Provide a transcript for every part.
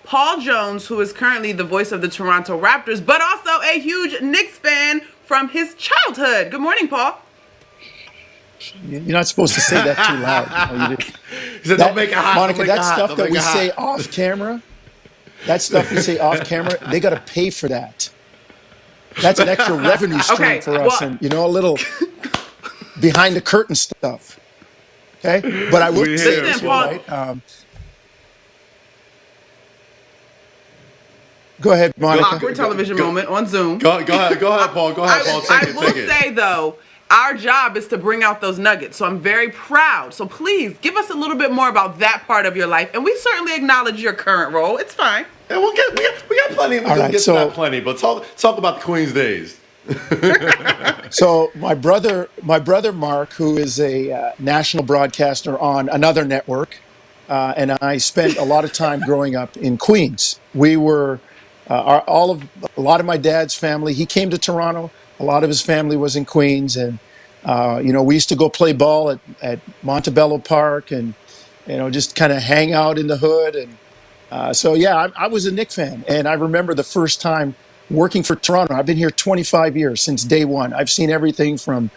Paul Jones, who is currently the voice of the Toronto Raptors, but also a huge Knicks fan from his childhood. Good morning, Paul. You're not supposed to say that too loud. No, He said, "Don't make it hot, Monica, don't make that it hot, stuff don't that make we it hot." say off camera, they got to pay for that. That's an extra revenue stream Okay, for us, well- and a little behind the curtain stuff. Okay, but I will We say hear this, it, you're Paul. right. Go ahead, Monica. Awkward television moment on Zoom. Go ahead, Paul. Go ahead, Paul. I Take will it. say, though, our job is to bring out those nuggets. So I'm very proud. So please give us a little bit more about that part of your life. And we certainly acknowledge your current role. It's fine. And we got plenty. We're gonna get to that plenty. But talk about the Queen's days. So my brother Mark, who is a national broadcaster on another network, and I spent a lot of time growing up in Queens. We were a lot of my dad's family. He came to Toronto. A lot of his family was in Queens, and we used to go play ball at Montebello Park, and just kind of hang out in the hood. And I was a Knicks fan, and I remember the first time working for Toronto. I've been here 25 years, since day one. I've seen everything from,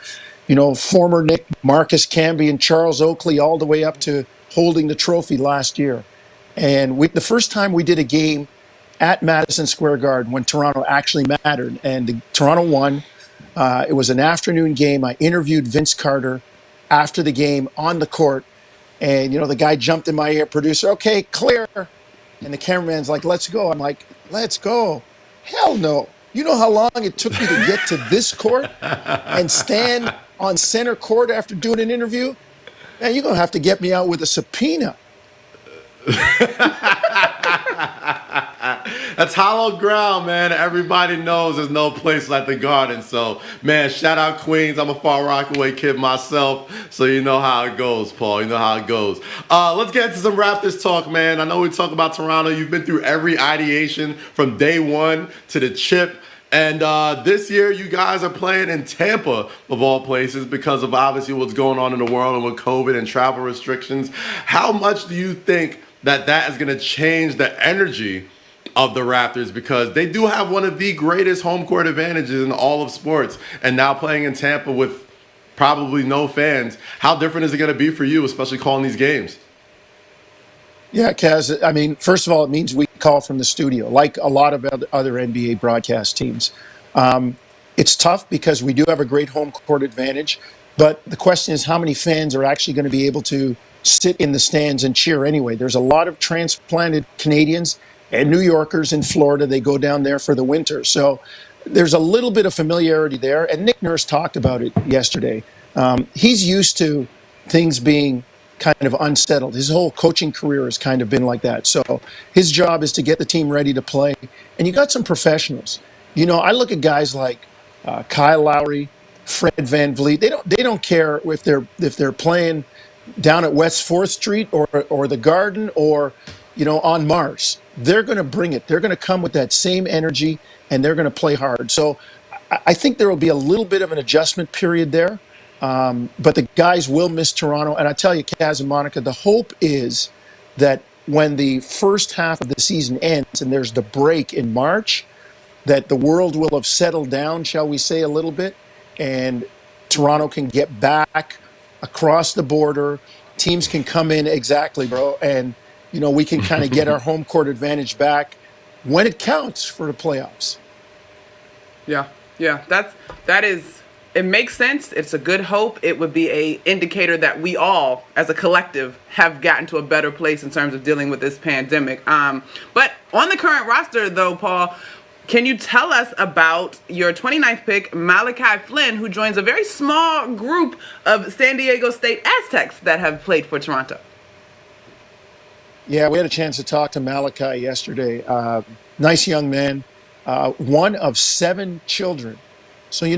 former Knick Marcus Camby and Charles Oakley all the way up to holding the trophy last year. And the first time we did a game at Madison Square Garden when Toronto actually mattered, and Toronto won. It was an afternoon game. I interviewed Vince Carter after the game on the court, and the guy jumped in my ear, producer, "Okay, clear." And the cameraman's like, "Let's go." I'm like, "Let's go." Hell no. You know how long it took me to get to this court and stand on center court after doing an interview? Man, you're going to have to get me out with a subpoena. That's hollow ground, man. Everybody knows there's no place like the Garden. So, man, shout out Queens. I'm a Far Rockaway kid myself, so you know how it goes, Paul. You know how it goes. Let's get into some Raptors talk, man. I know we talk about Toronto. You've been through every ideation from day one to the chip. And this year, you guys are playing in Tampa, of all places, because of obviously what's going on in the world and with COVID and travel restrictions. How much do you think that is going to change the energy of the Raptors, because they do have one of the greatest home court advantages in all of sports, and now playing in Tampa with probably no fans? How different is it going to be for you, especially calling these games? Yeah, Kaz, I mean, first of all, it means we call from the studio, like a lot of other NBA broadcast teams. It's tough because we do have a great home court advantage, but the question is how many fans are actually going to be able to sit in the stands and cheer anyway? There's a lot of transplanted Canadians and New Yorkers in Florida. They go down there for the winter. So there's a little bit of familiarity there. And Nick Nurse talked about it yesterday. He's used to things being kind of unsettled. His whole coaching career has kind of been like that. So his job is to get the team ready to play. And you got some professionals. I look at guys like Kyle Lowry, Fred VanVleet. They don't care if they're playing down at West 4th Street or the Garden or on Mars. They're going to bring it. They're going to come with that same energy, and they're going to play hard. So I think there will be a little bit of an adjustment period there. But the guys will miss Toronto. And I tell you, Kaz and Monica, the hope is that when the first half of the season ends and there's the break in March, that the world will have settled down, shall we say, a little bit, and Toronto can get back across the border. Teams can come in, exactly, bro, and we can kind of get our home court advantage back when it counts for the playoffs. Yeah, that is. It makes sense. It's a good hope. It would be a indicator that we all, as a collective, have gotten to a better place in terms of dealing with this pandemic. But on the current roster, though, Paul, can you tell us about your 29th pick, Malachi Flynn, who joins a very small group of San Diego State Aztecs that have played for Toronto? Yeah, we had a chance to talk to Malachi yesterday. Nice young man, one of 7 children. So, he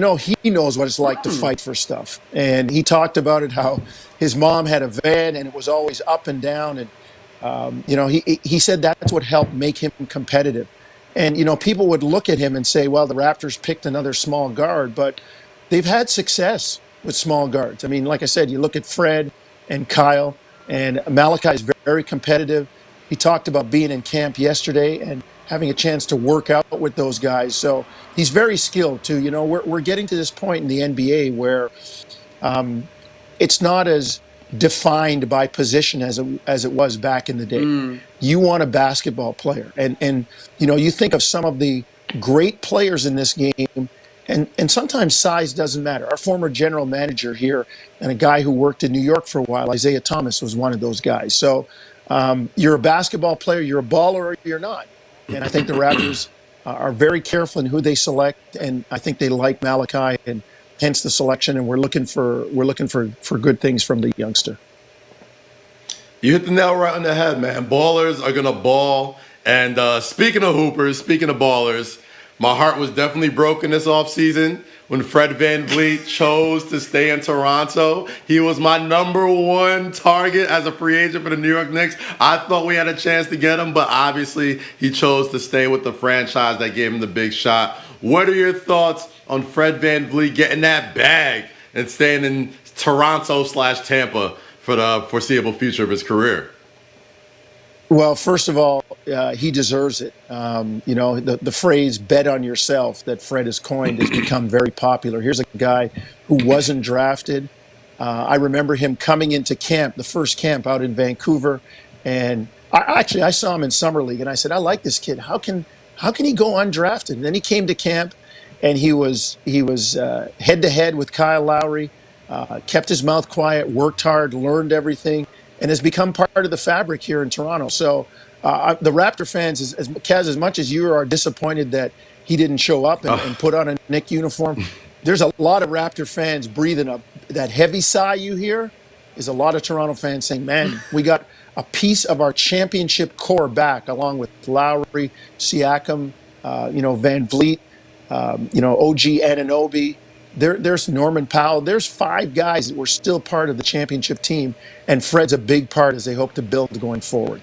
knows what it's like to fight for stuff. And he talked about it, how his mom had a van and it was always up and down. And, he said that's what helped make him competitive. And, people would look at him and say, well, the Raptors picked another small guard, but they've had success with small guards. I mean, like I said, you look at Fred and Kyle, and Malachi is very competitive. He talked about being in camp yesterday and having a chance to work out with those guys. So he's very skilled too. You know, we're getting to this point in the NBA where it's not as defined by position as it was back in the day. You want a basketball player, and you know, you think of some of the great players in this game, and sometimes size doesn't matter. Our former general manager here and a guy who worked in New York for a while, Isaiah Thomas, was one of those guys. So you're a basketball player, you're a baller, or you're not. And I think the Raptors are very careful in who they select, and I think they like Malachi, and hence the selection. And we're looking for good things from the youngster. You hit the nail right on the head, man. Ballers are gonna ball. And speaking of hoopers, speaking of ballers, my heart was definitely broken this offseason when Fred VanVleet chose to stay in Toronto. He was my #1 target as a free agent for the New York Knicks. I thought we had a chance to get him, but obviously he chose to stay with the franchise that gave him the big shot. What are your thoughts on Fred VanVleet getting that bag and staying in Toronto/Tampa for the foreseeable future of his career? Well, first of all, he deserves it. You know, the phrase "bet on yourself" that Fred has coined has become very popular. Here's a guy who wasn't drafted. I remember him coming into camp, the first camp out in Vancouver, and I saw him in summer league, and I said, I like this kid. How can he go undrafted? And then he came to camp, and he was head to head with Kyle Lowry, kept his mouth quiet, worked hard, learned everything, and has become part of the fabric here in Toronto. So the Raptor fans, Kaz, as much as you are disappointed that he didn't show up and put on a Knick uniform, there's a lot of Raptor fans breathing up. That heavy sigh you hear is a lot of Toronto fans saying, man, we got a piece of our championship core back, along with Lowry, Siakam, VanVleet, OG Anunoby. There's Norman Powell. There's 5 guys that were still part of the championship team, and Fred's a big part as they hope to build going forward.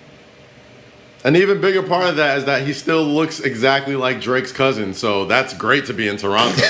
An even bigger part of that is that he still looks exactly like Drake's cousin, so that's great to be in Toronto.